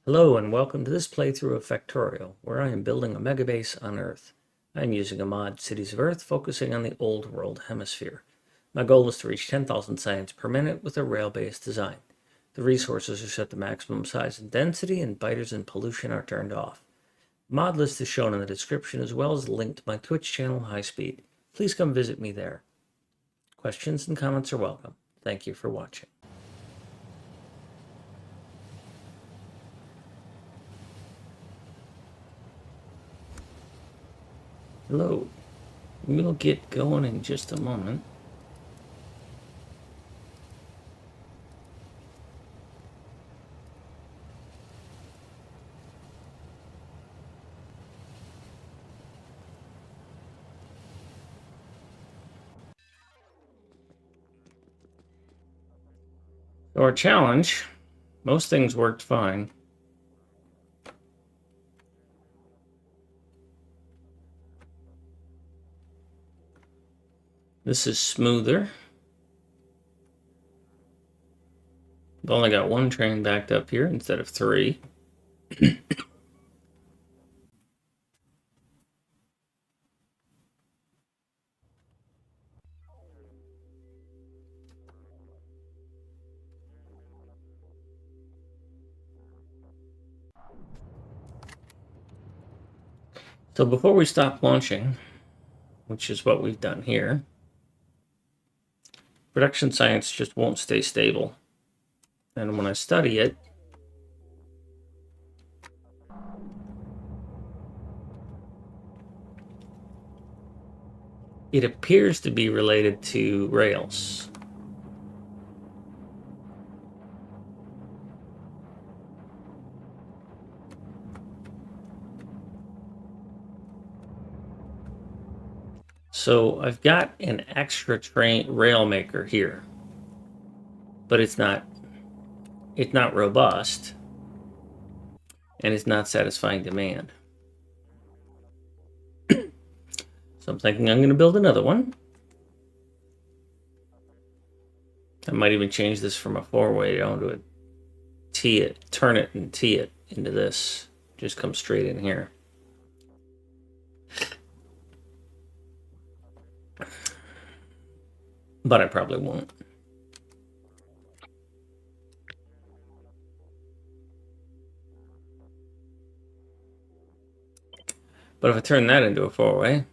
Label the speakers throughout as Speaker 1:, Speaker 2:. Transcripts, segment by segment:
Speaker 1: Hello and welcome to this playthrough of Factorio, where I am building a megabase on Earth. I am using a mod, Cities of Earth, focusing on the Old World Hemisphere. My goal is to reach 10,000 science per minute with a rail-based design. The resources are set to maximum size and density, and biters and pollution are turned off. The mod list is shown in the description, as well as a link to my Twitch channel, High Speed. Please come visit me there. Questions and comments are welcome. Thank you for watching. Hello. We'll get going in just a moment. So our challenge, most things worked fine. This is smoother. We've only got one train backed up here instead of three. So before we stop launching, which is what we've done here, production science just won't stay stable. And when I study it, it appears to be related to rails. So I've got an extra train rail maker here, but it's not robust, and it's not satisfying demand. So I'm thinking I'm going to build another one. I might even change this from a four-way down to a turn it and tee it into this. Just come straight in here. But I probably won't. But if I turn that into a four-way,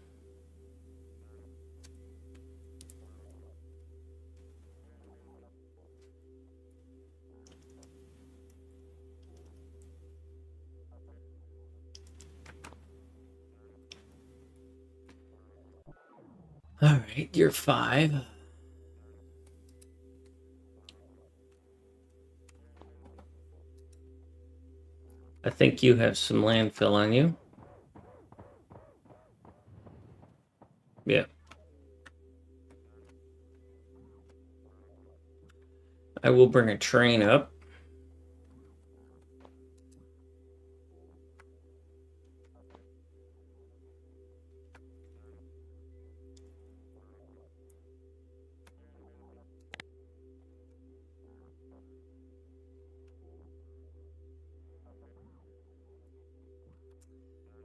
Speaker 1: all right, you're 5. I think you have some landfill on you. Yeah. I will bring a train up.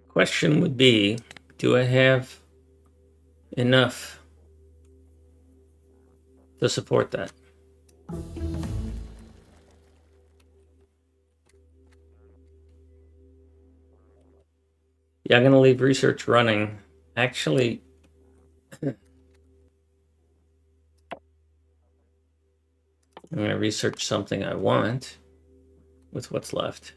Speaker 1: Question would be, do I have enough to support that? Yeah, I'm going to leave research running. Actually, I'm going to research something I want with what's left.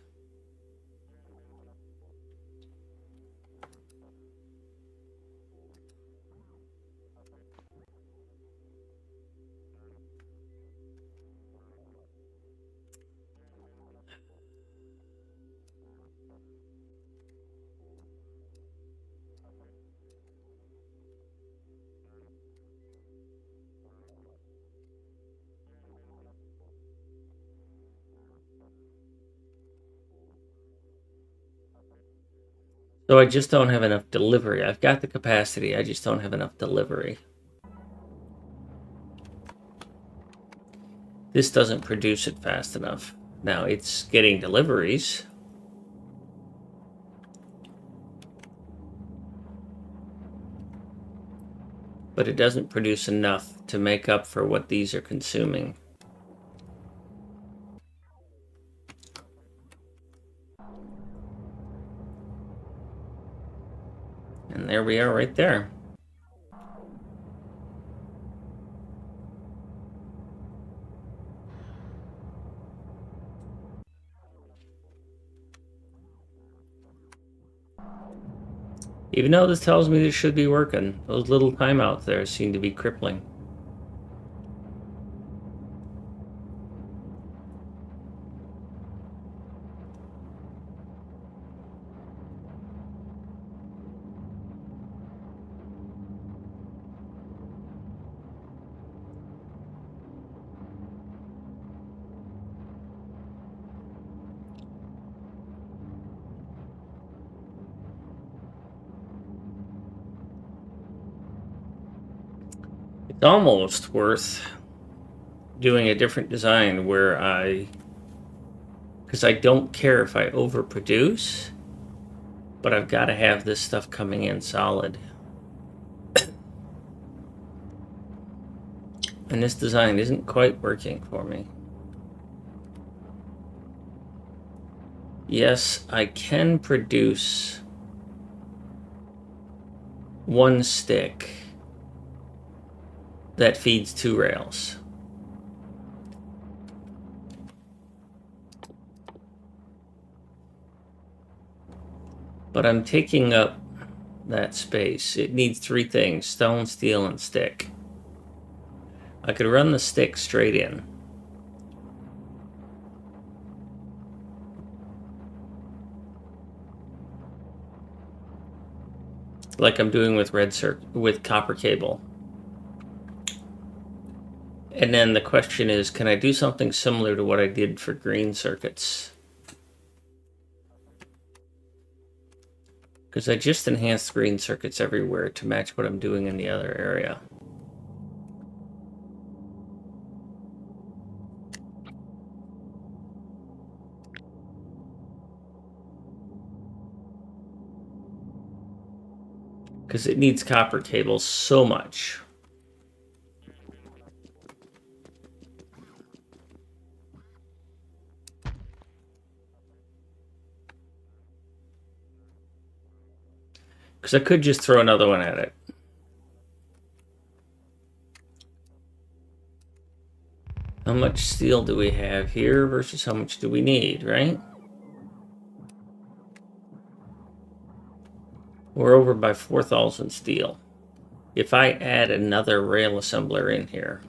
Speaker 1: So I just don't have enough delivery. I've got the capacity, I just don't have enough delivery. This doesn't produce it fast enough. Now it's getting deliveries, but it doesn't produce enough to make up for what these are consuming. And there we are right there. Even though this tells me this should be working, those little timeouts there seem to be crippling. It's almost worth doing a different design where because I don't care if I overproduce, but I've got to have this stuff coming in solid. And this design isn't quite working for me. Yes, I can produce one stick that feeds 2 rails. But I'm taking up that space. It needs 3 things: stone, steel, and stick. I could run the stick straight in. Like I'm doing with with copper cable. And then the question is, can I do something similar to what I did for green circuits? Because I just enhanced green circuits everywhere to match what I'm doing in the other area. Because it needs copper cables so much. Because I could just throw another one at it. How much steel do we have here versus how much do we need, right? We're over by 4,000 steel. If I add another rail assembler in here,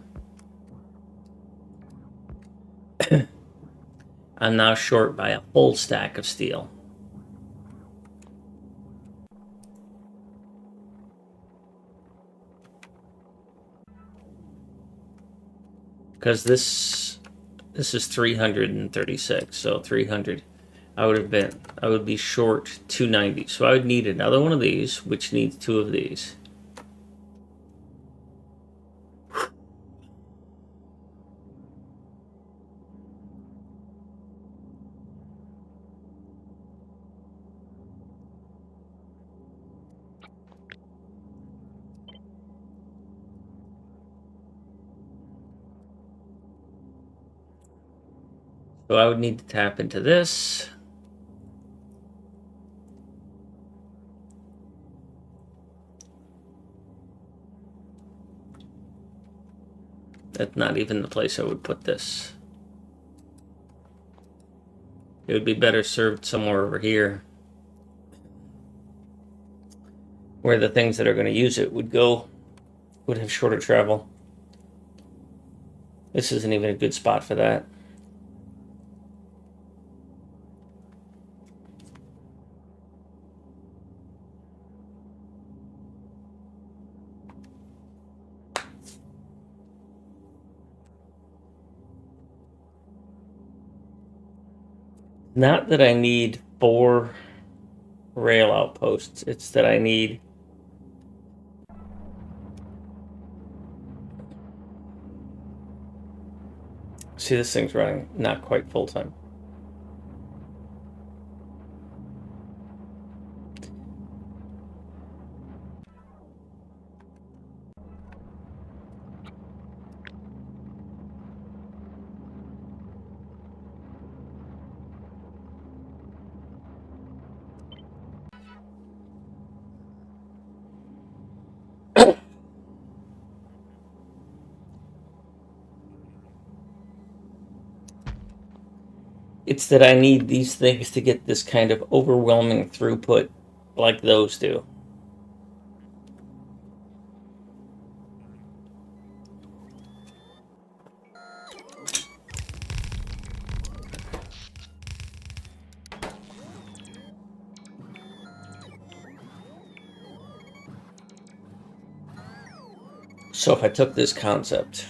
Speaker 1: I'm now short by a full stack of steel. Because this is 336, so 300. I would be short 290. So I would need another one of these, which needs 2 of these. So I would need to tap into this. That's not even the place I would put this. It would be better served somewhere over here, where the things that are going to use it would have shorter travel. This isn't even a good spot for that. Not that I need 4 rail outposts, it's that I need see, this thing's running not quite full time. It's that I need these things to get this kind of overwhelming throughput like those do. So if I took this concept,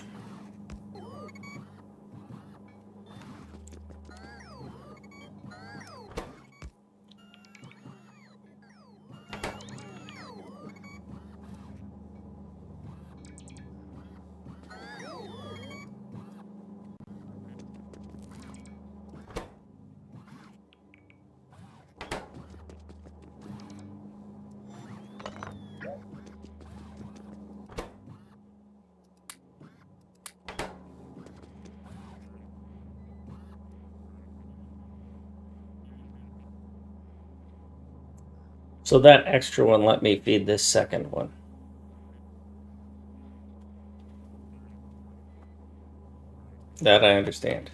Speaker 1: so that extra one let me feed this second one. That I understand.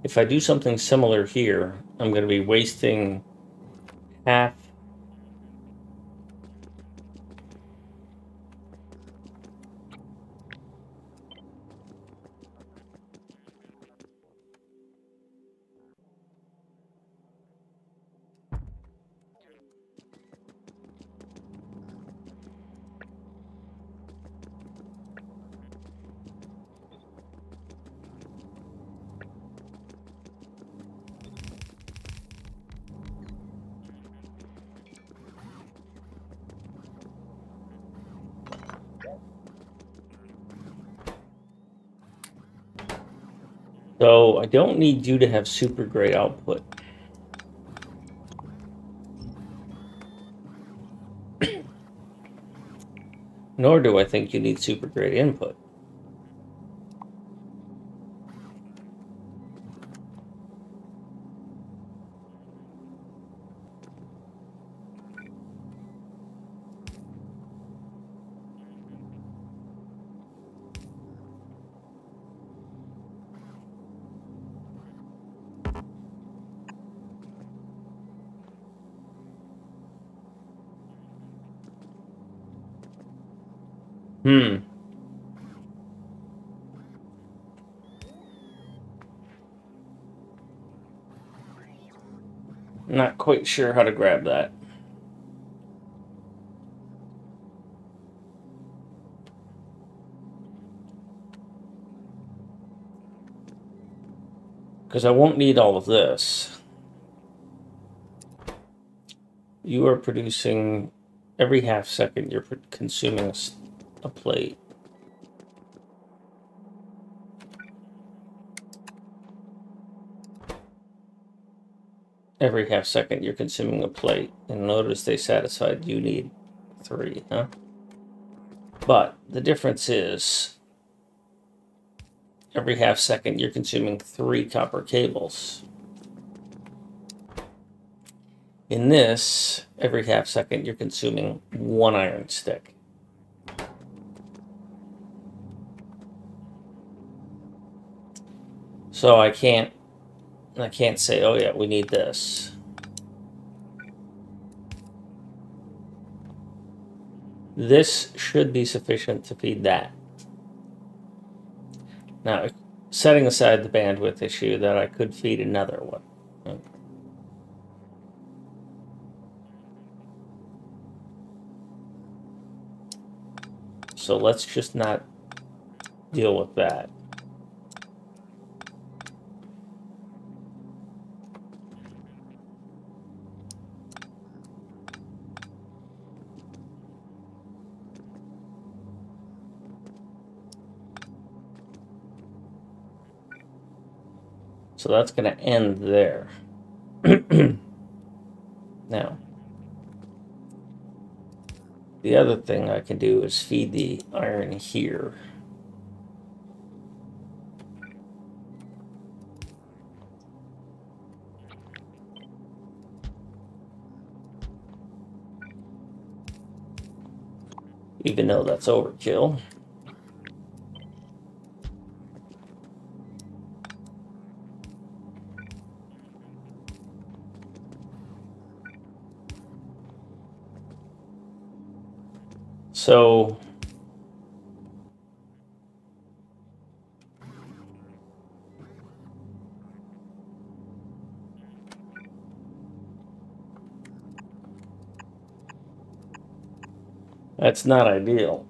Speaker 1: If I do something similar here, I'm going to be wasting half. So I don't need you to have super great output. Nor do I think you need super great input. Not quite sure how to grab that. Because I won't need all of this. You are producing every half second, you're consuming a plate. Every half second, you're consuming a plate. And notice they satisfied you need 3, huh? But the difference is every half second, you're consuming 3 copper cables. In this, every half second, you're consuming 1 iron stick. So I can't say, oh yeah, we need this. This should be sufficient to feed that. Now, setting aside the bandwidth issue, that I could feed another one. So let's just not deal with that. So that's going to end there. Now, the other thing I can do is feed the iron here. Even though that's overkill. So that's not ideal.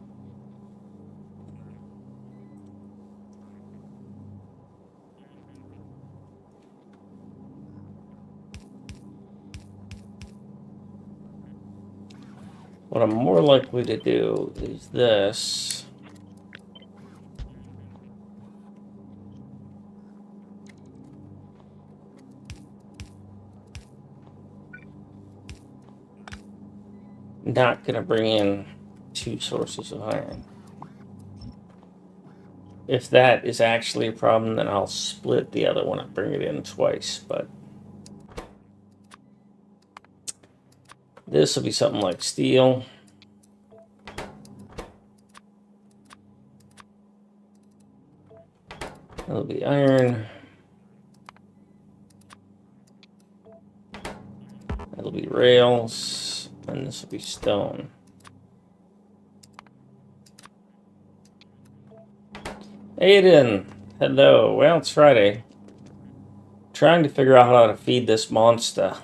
Speaker 1: What I'm more likely to do is this. Not going to bring in 2 sources of iron. If that is actually a problem, then I'll split the other one and bring it in twice. But this will be something like steel. It'll be iron. It'll be rails. And this will be stone. Aiden, hello. Well, it's Friday. Trying to figure out how to feed this monster.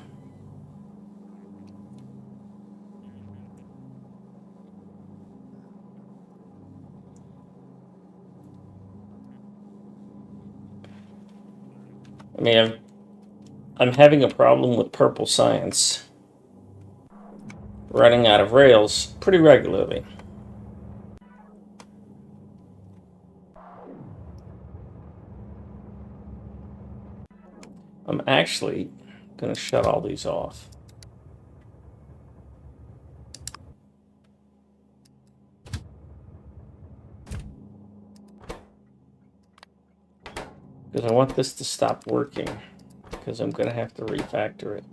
Speaker 1: I mean, I'm having a problem with purple science. Running out of rails pretty regularly. I'm actually going to shut all these off. Because I want this to stop working. Because I'm going to have to refactor it.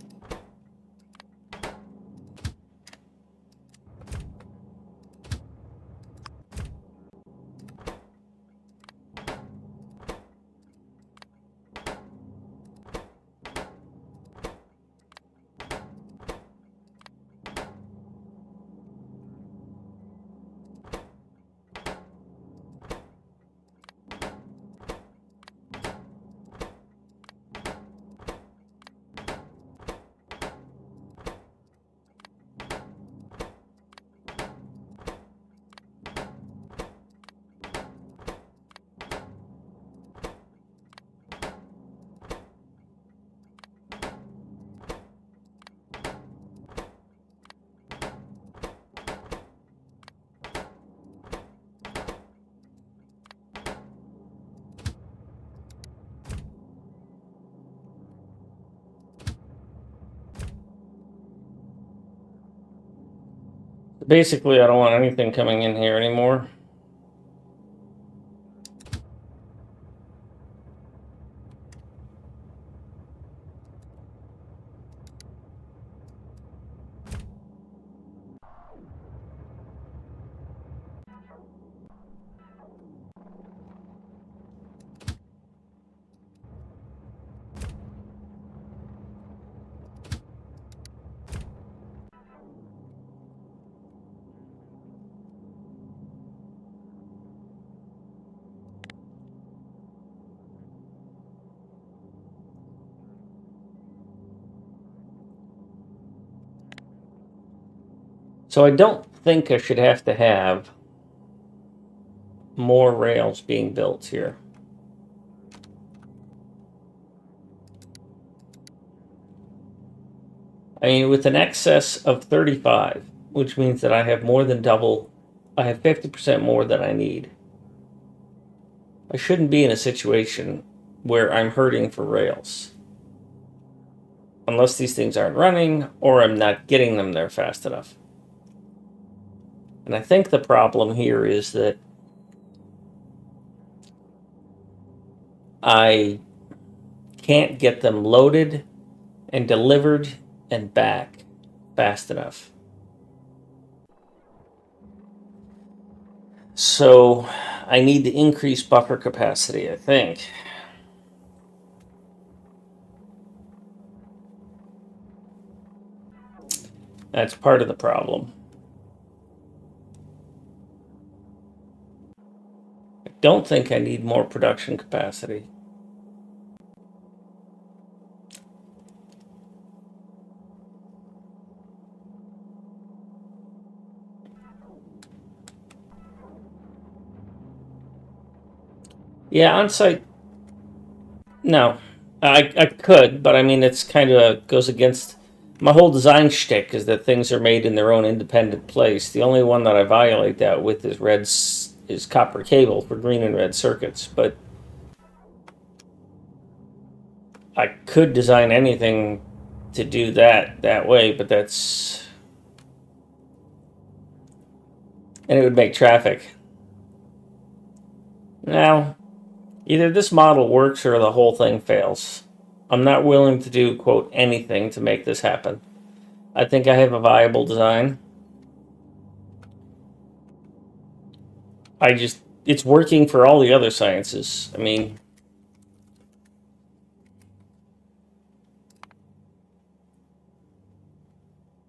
Speaker 1: Basically, I don't want anything coming in here anymore. So I don't think I should have to have more rails being built here. I mean, with an excess of 35, which means that I have more than double, I have 50% more than I need. I shouldn't be in a situation where I'm hurting for rails. Unless these things aren't running, or I'm not getting them there fast enough. And I think the problem here is that I can't get them loaded and delivered and back fast enough. So I need to increase buffer capacity, I think. That's part of the problem. don't think I need more production capacity. Yeah, on site. No, I could, but I mean, it's kind of goes against my whole design shtick is that things are made in their own independent place. The only one that I violate that with is copper cable for green and red circuits, but I could design anything to do that way, but and it would make traffic. Now, either this model works or the whole thing fails. I'm not willing to do, quote, anything to make this happen. I think I have a viable design. It's working for all the other sciences. I mean,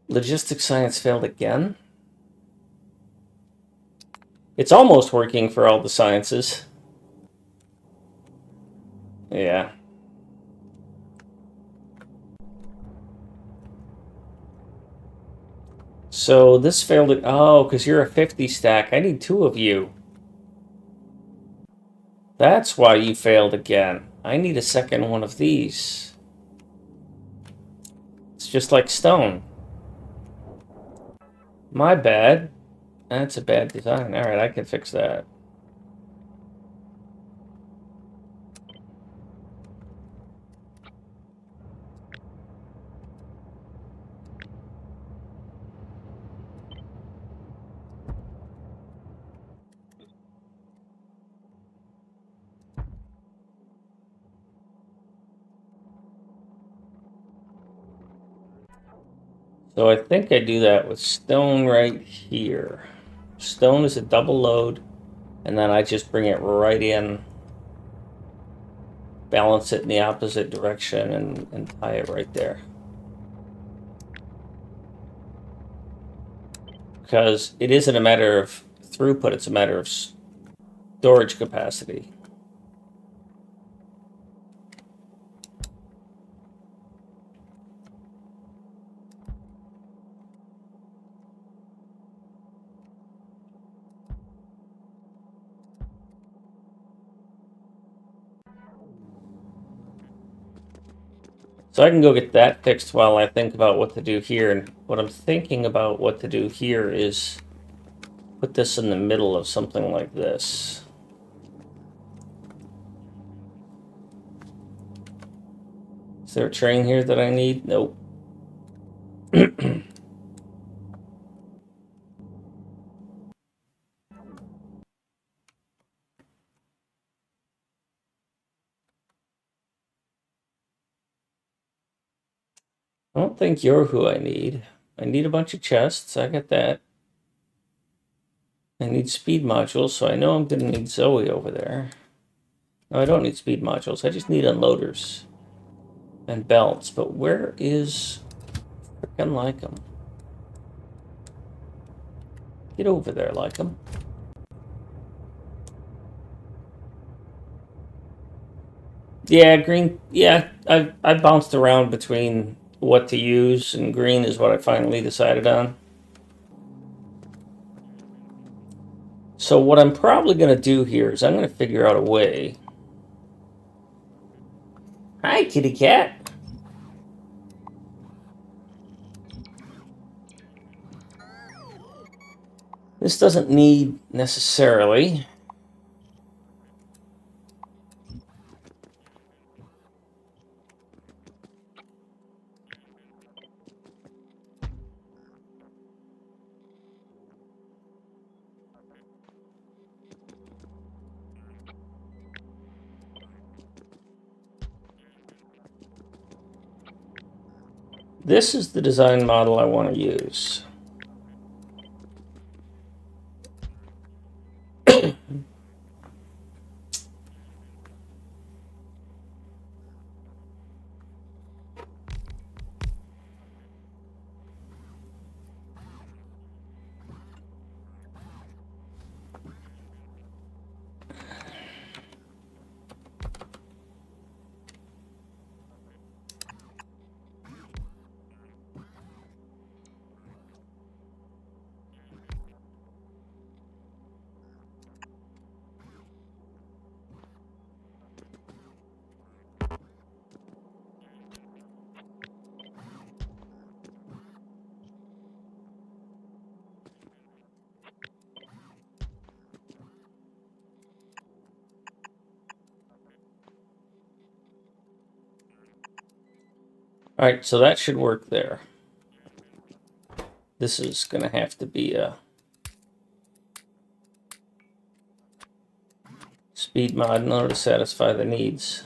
Speaker 1: logistics science failed again. It's almost working for all the sciences. Yeah. So this failed it. Oh, because you're a 50 stack. I need two of you. That's why you failed again. I need a second one of these. It's just like stone. My bad. That's a bad design. Alright, I can fix that. So I think I do that with stone right here. Stone is a double load, and then I just bring it right in, balance it in the opposite direction, and tie it right there. Because it isn't a matter of throughput, it's a matter of storage capacity. So I can go get that fixed while I think about what to do here. And what I'm thinking about what to do here is put this in the middle of something like this. Is there a train here that I need? Nope. I don't think you're who I need. I need a bunch of chests. I got that. I need speed modules, so I know I'm going to need Zoe over there. No, I don't need speed modules. I just need unloaders and belts. But where is frickin' Lycum? Get over there, Lycum. Yeah, green. Yeah, I bounced around between what to use, and green is what I finally decided on. So what I'm probably going to do here is I'm going to figure out a way. Hi, kitty cat. This doesn't need necessarily. This is the design model I want to use. Alright, so that should work there. This is going to have to be a speed mod in order to satisfy the needs.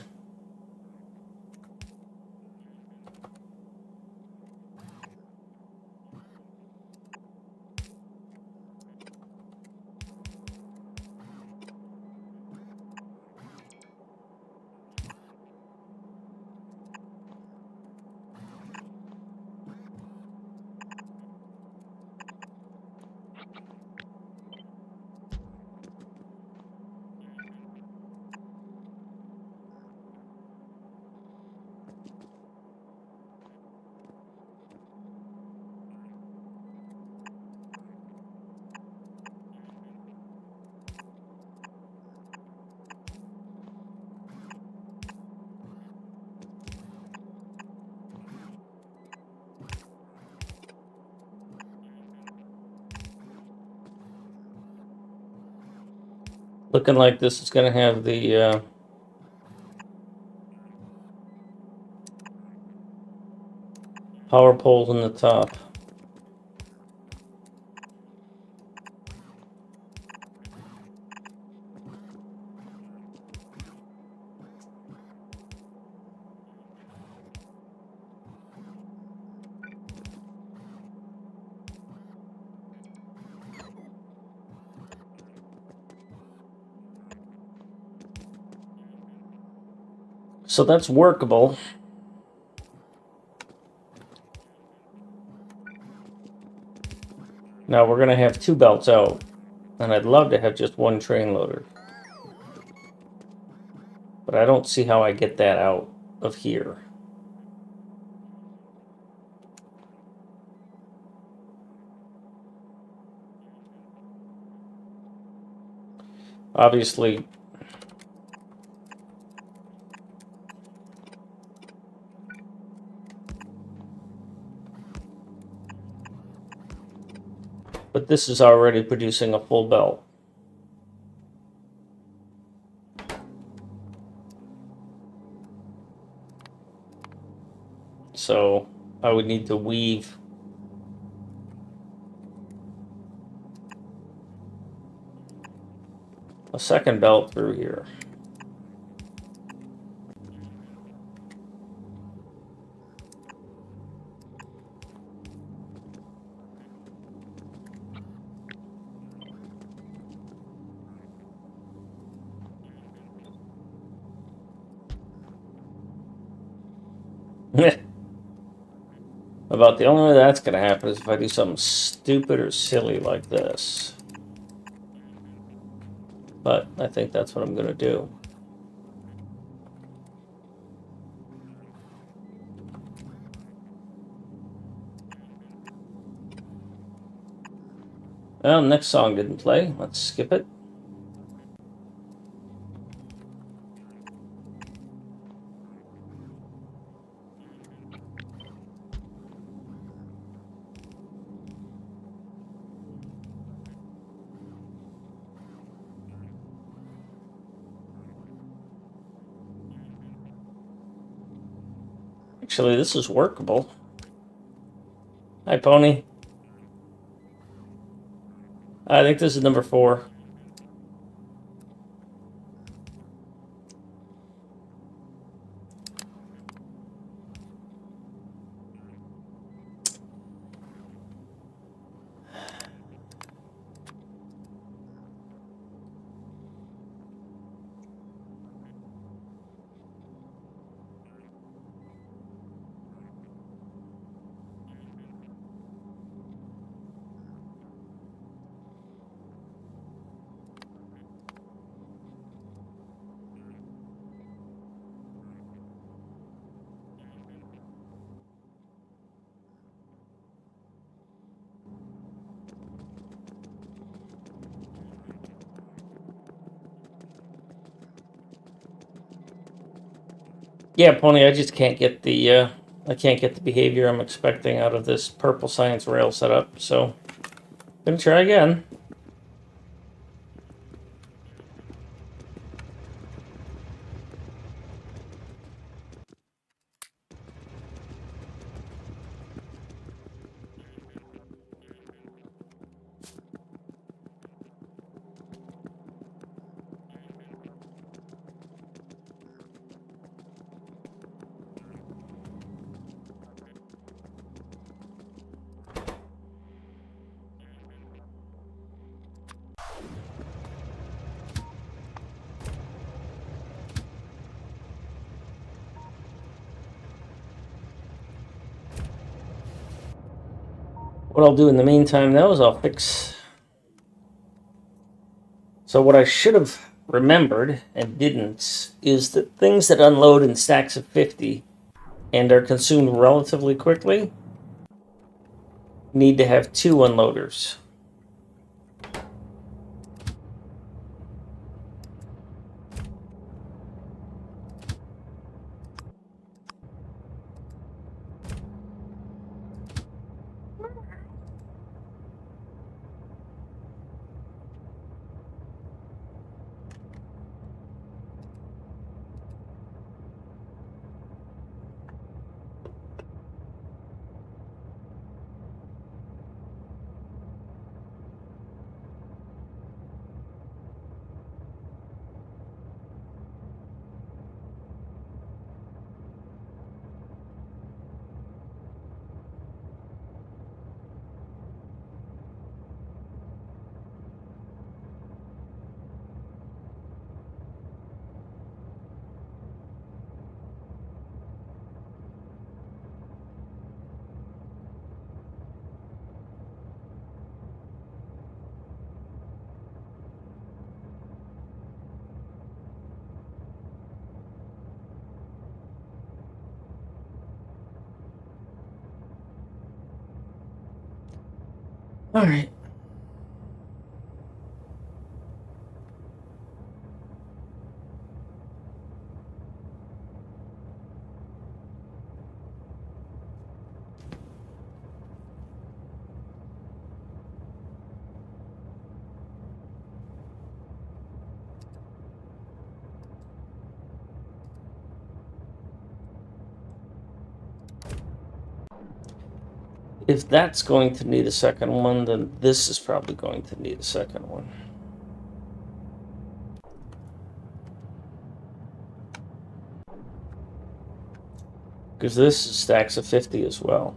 Speaker 1: Looking like this is going to have the power poles in the top. So that's workable. Now we're going to have 2 belts out, and I'd love to have just 1 train loader. But I don't see how I get that out of here. Obviously, but this is already producing a full belt. So I would need to weave a second belt through here. About the only way that's going to happen is if I do something stupid or silly like this. But I think that's what I'm going to do. Well, next song didn't play. Let's skip it. Actually, this is workable. Hi, Pony. I think this is number 4. Yeah, Pony, I just can't get the behavior I'm expecting out of this purple science rail setup, so I'm gonna try again. What I'll do in the meantime, though, is I'll fix... So what I should have remembered and didn't is that things that unload in stacks of 50 and are consumed relatively quickly need to have 2 unloaders. All right. If that's going to need a second one, then this is probably going to need a second one. Because this is stacks of 50 as well.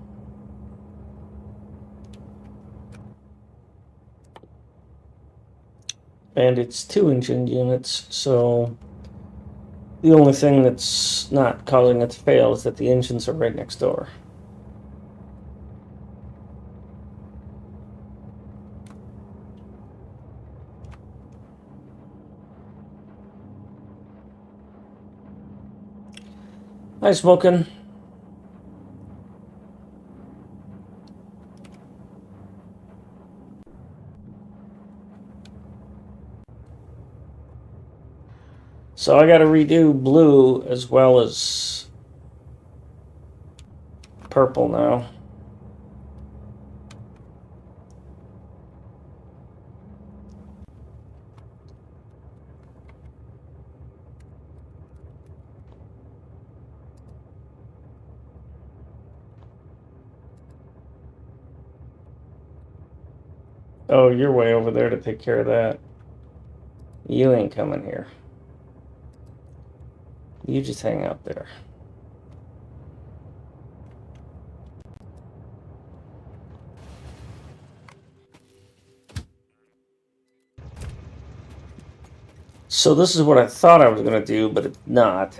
Speaker 1: And it's 2 engine units, so the only thing that's not causing it to fail is that the engines are right next door. Hi, Smokin'. So I got to redo blue as well as purple now. Oh, you're way over there to take care of that. You ain't coming here. You just hang out there. So this is what I thought I was going to do, but it's not.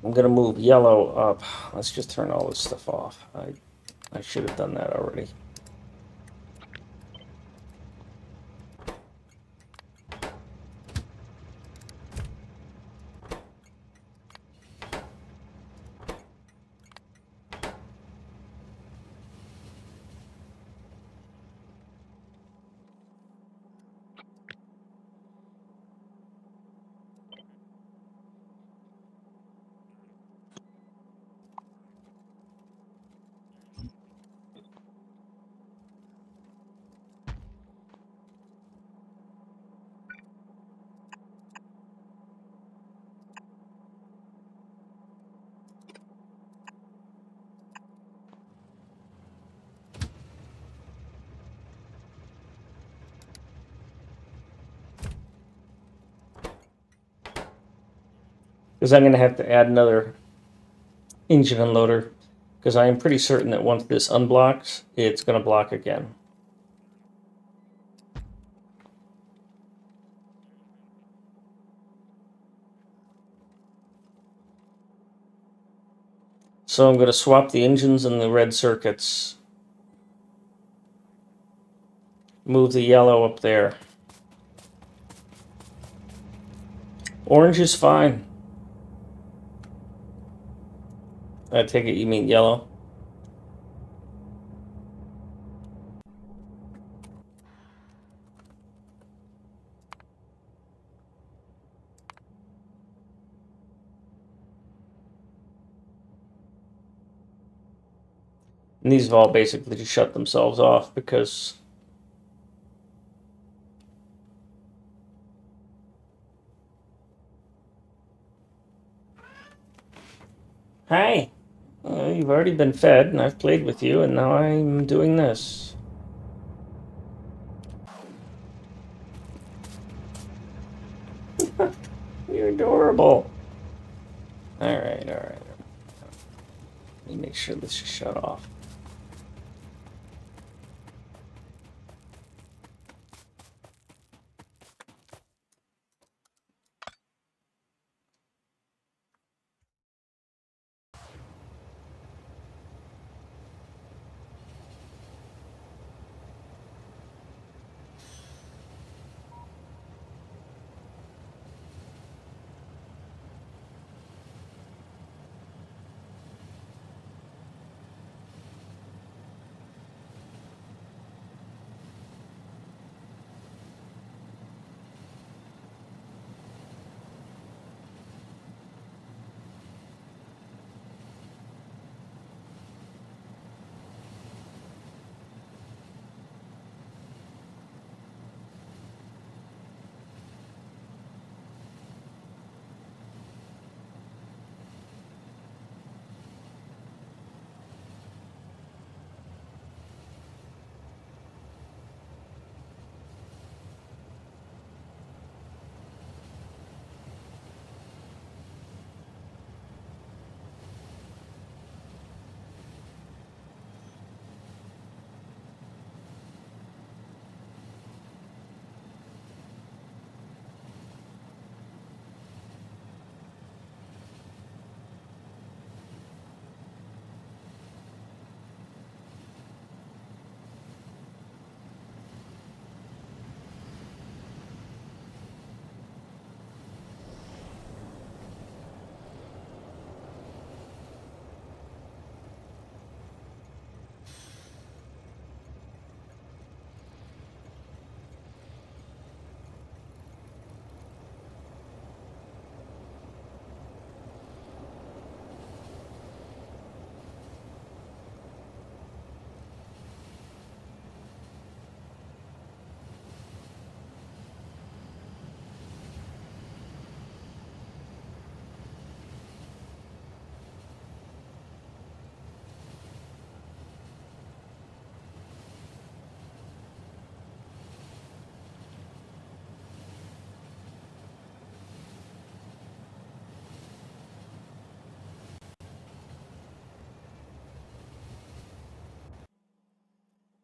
Speaker 1: I'm going to move yellow up. Let's just turn all this stuff off. I should have done that already. Because I'm going to have to add another engine unloader, because I am pretty certain that once this unblocks, it's going to block again. So I'm going to swap the engines and the red circuits Move the yellow up there. Orange is fine. I take it you mean yellow? And these have all basically just shut themselves off because hi, you've already been fed and I've played with you and now I'm doing this. You're adorable. Alright. Let me make sure this is shut off.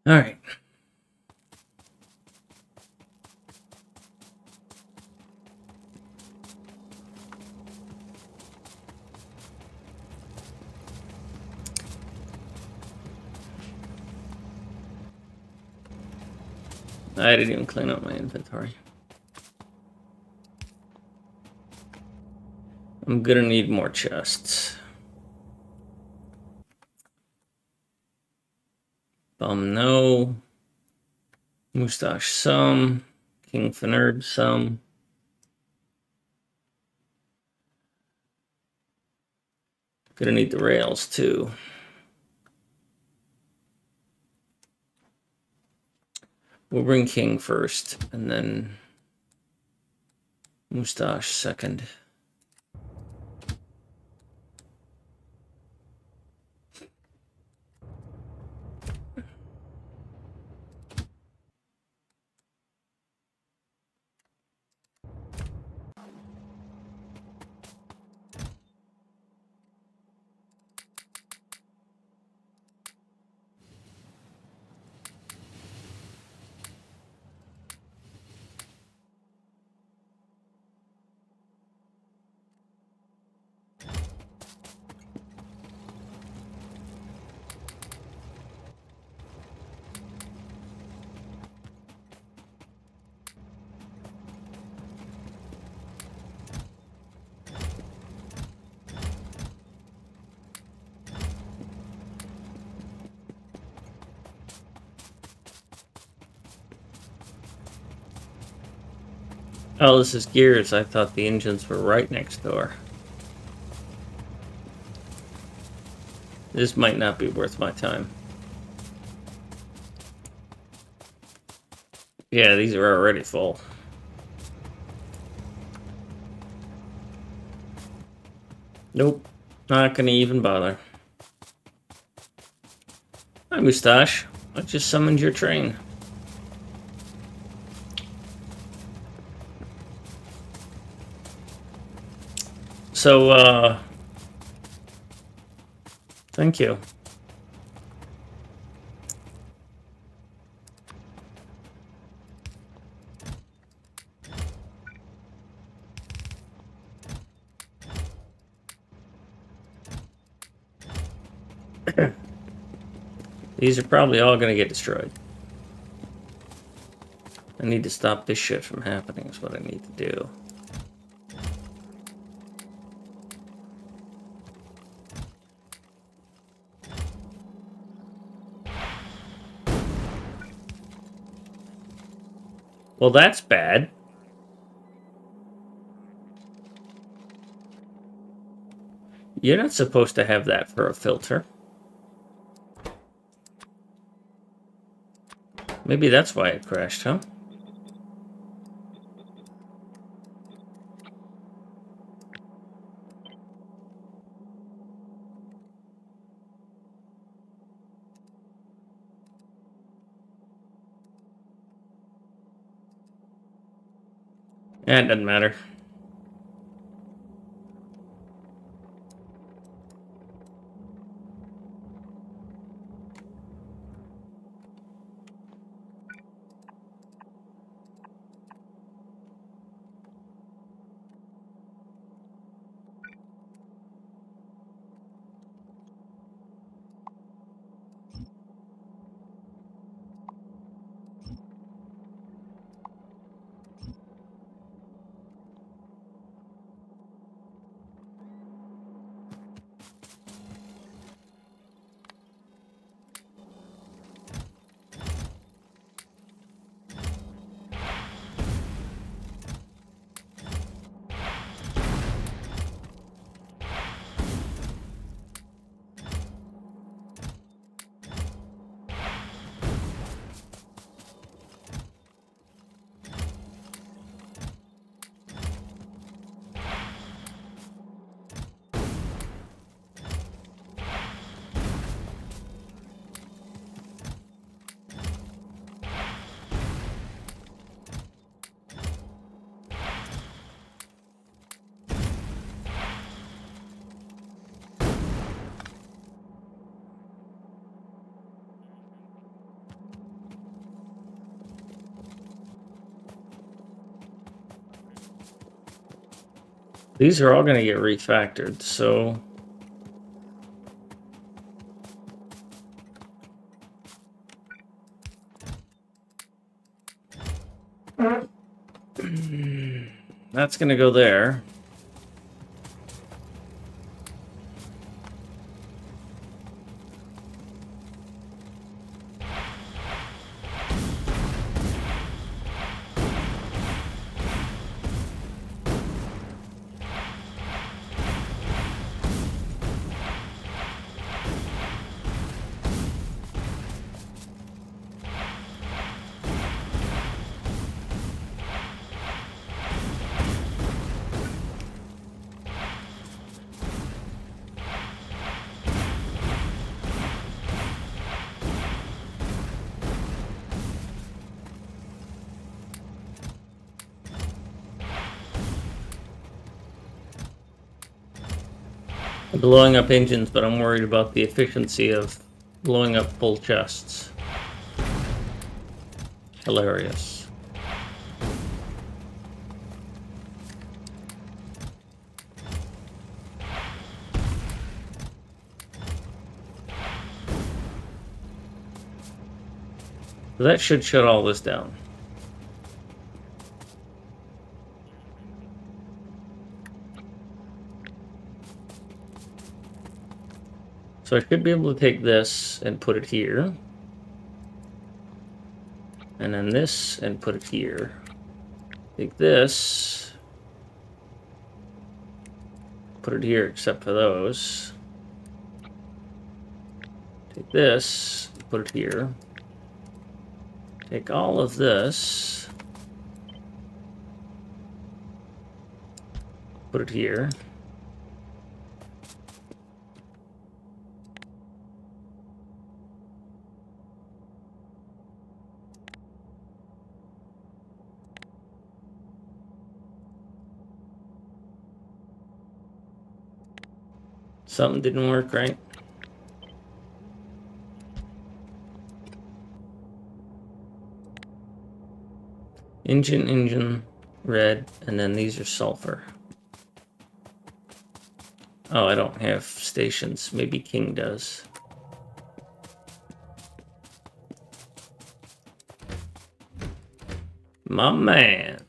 Speaker 1: Alright. I didn't even clean up my inventory. I'm gonna need more chests. Bum no. Moustache some. King Finerd some. Gonna need the rails too. We'll bring King first and then Moustache second. Oh, this is gears. I thought the engines were right next door. This might not be worth my time. Yeah, these are already full. Nope, not gonna even bother. Hi, Moustache. I just summoned your train. So, thank you. These are probably all gonna get destroyed. I need to stop this shit from happening is what I need to do. Well, that's bad. You're not supposed to have that for a filter. Maybe that's why it crashed, huh? Yeah, it doesn't matter. These are all going to get refactored, so... That's going to go there. Blowing up engines, but I'm worried about the efficiency of blowing up full chests. Hilarious. So that should shut all this down. So I should be able to take this and put it here. And then this and put it here. Take this, put it here except for those. Take this, put it here. Take all of this, put it here. Something didn't work right. Engine, red, and then these are sulfur. Oh, I don't have stations. Maybe King does. My man.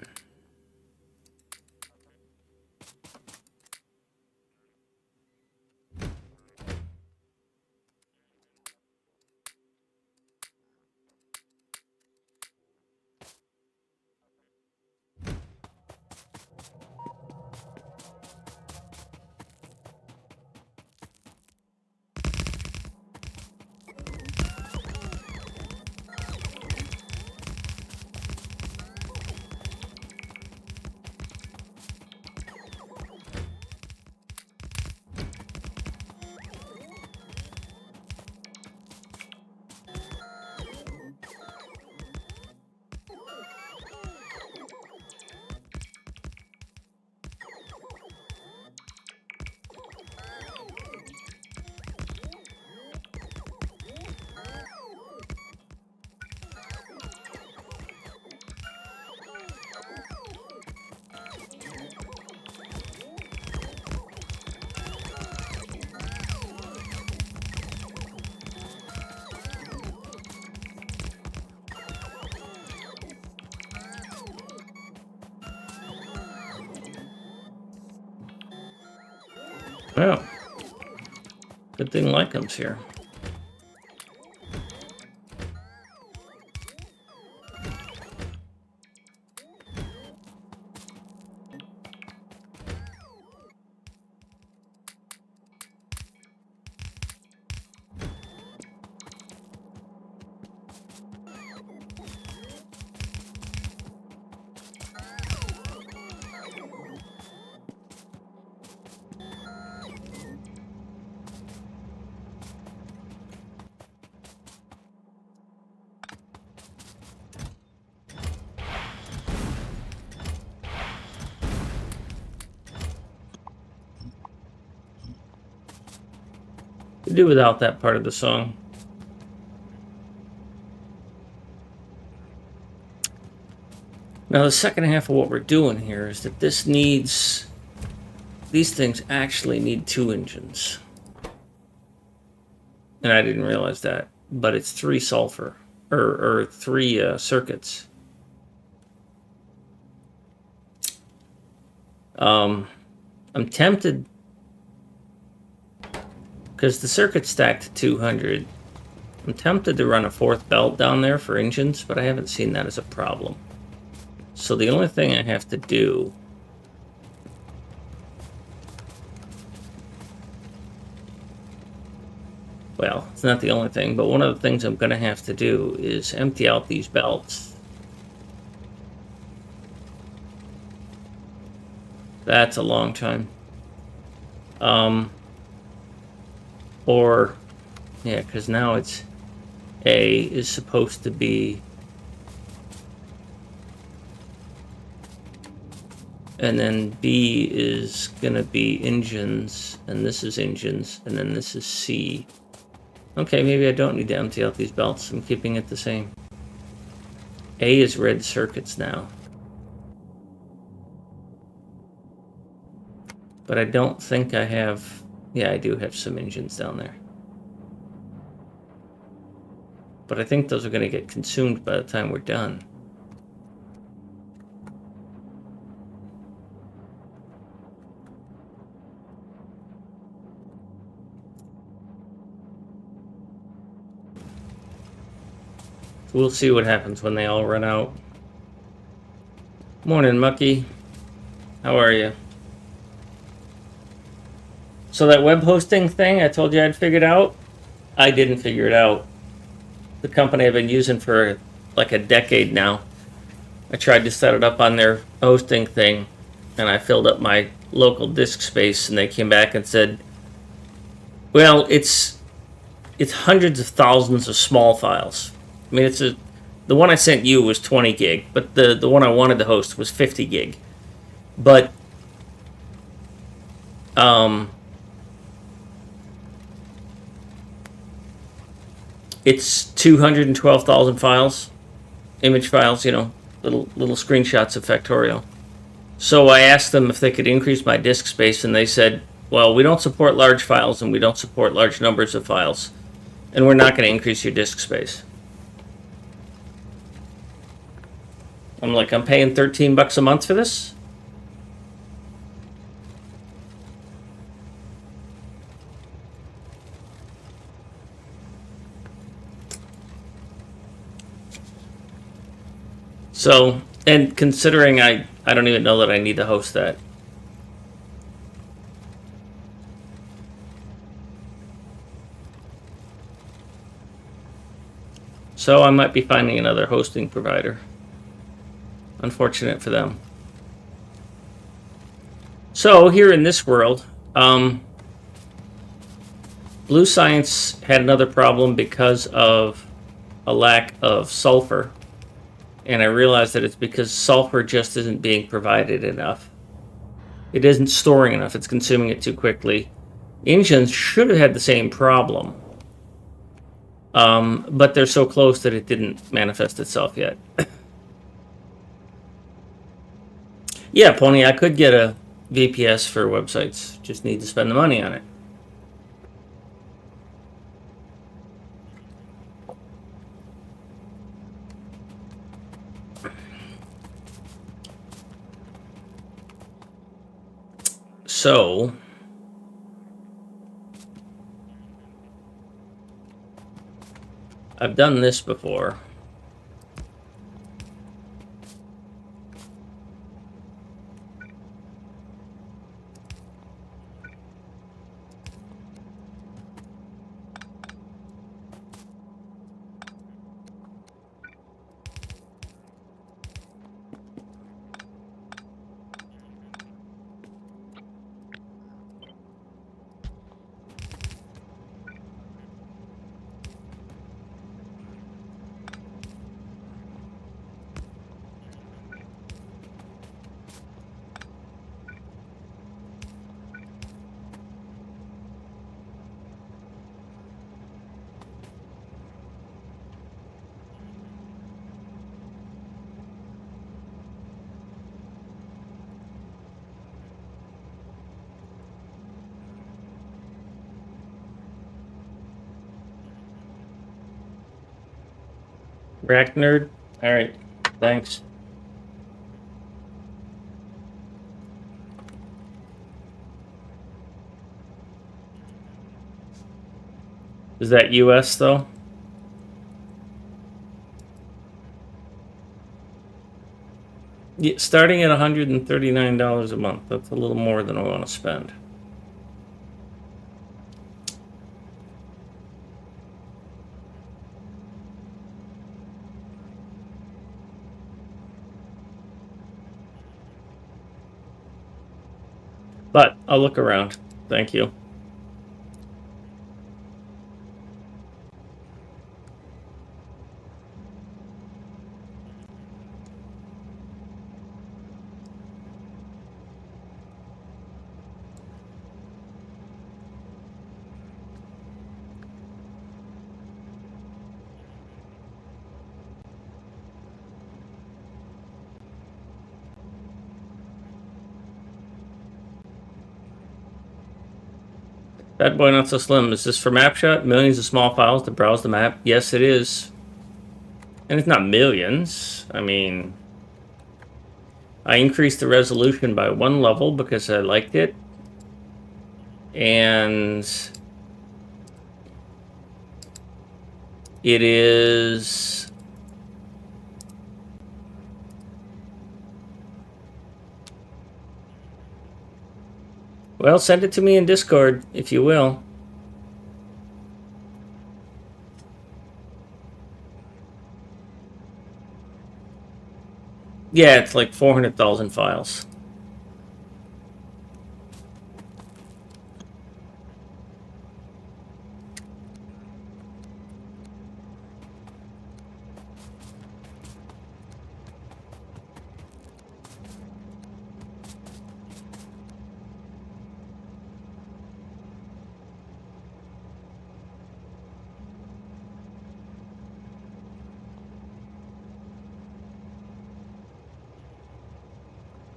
Speaker 1: Well, good thing Lycom's here. Could do without that part of the song. Now the second half of what we're doing here is that this needs... These things actually need 2 engines. And I didn't realize that. But it's 3 sulfur. Or 3 circuits. I'm tempted... Because the circuit's stacked to 200. I'm tempted to run a 4th belt down there for engines, but I haven't seen that as a problem. So the only thing I have to do... Well, it's not the only thing, but one of the things I'm going to have to do is empty out these belts. That's a long time. Or, yeah, because now it's A is supposed to be... And then B is going to be engines, and this is engines, and then this is C. Okay, maybe I don't need to empty out these belts. I'm keeping it the same. A is red circuits now. But I don't think I have... Yeah, I do have some engines down there. But I think those are going to get consumed by the time we're done. We'll see what happens when they all run out. Morning, Mucky. How are you? So that web hosting thing I told you I'd figured out, I didn't figure it out. The company I've been using for like a decade now. I tried to set it up on their hosting thing, and I filled up my local disk space, and they came back and said, "Well, it's hundreds of thousands of small files. I mean, the one I sent you was 20 gig, but the one I wanted to host was 50 gig. But it's 212,000 files, image files, little screenshots of Factorio. So I asked them if they could increase my disk space, and they said, well, we don't support large files, and we don't support large numbers of files, and we're not going to increase your disk space. I'm like, I'm paying $13 a month for this? So, and considering I don't even know that I need to host that. So I might be finding another hosting provider. Unfortunate for them. So here in this world, Blue Science had another problem because of a lack of sulfur. And I realized that it's because sulfur just isn't being provided enough. It isn't storing enough. It's consuming it too quickly. Engines should have had the same problem. But they're so close that it didn't manifest itself yet. Yeah, Pony, I could get a VPS for websites. Just need to spend the money on it. So, I've done this before. Rack nerd? Alright, thanks. Is that US though? Yeah, starting at $139 a month. That's a little more than I want to spend. But I'll look around. Thank you. Bad boy not so slim. Is this for MapShot? Millions of small files to browse the map? Yes, it is. And it's not millions. I mean, I increased the resolution by 1 level because I liked it. And it is Well, send it to me in Discord, if you will. Yeah, it's like 400,000 files.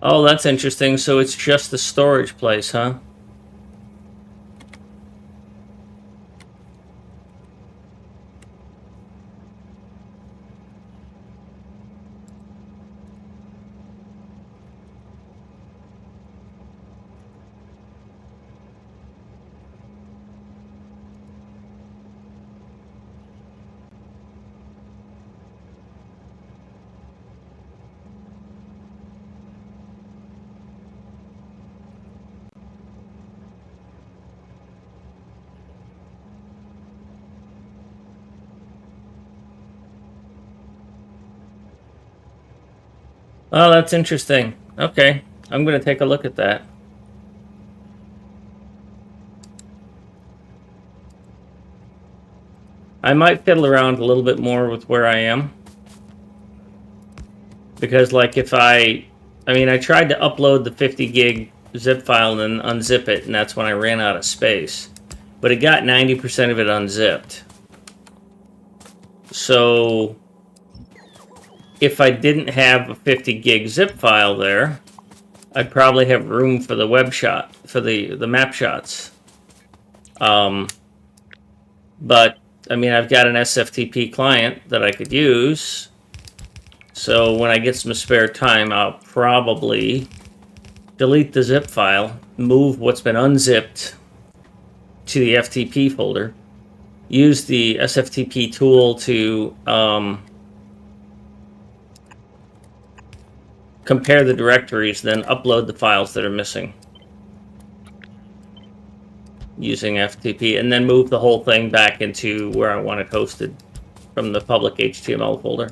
Speaker 1: Oh, that's interesting. So it's just the storage place, huh? Oh, that's interesting. Okay, I'm going to take a look at that. I might fiddle around a little bit more with where I am. Because, like, if I mean, I tried to upload the 50 gig zip file and then unzip it, and that's when I ran out of space. But it got 90% of it unzipped. So, if I didn't have a 50 gig zip file there, I'd probably have room for the web shot, for the map shots. But, I mean, I've got an SFTP client that I could use. So when I get some spare time, I'll probably delete the zip file, move what's been unzipped to the FTP folder, use the SFTP tool to compare the directories, then upload the files that are missing using FTP, and then move the whole thing back into where I want it hosted from the public HTML folder.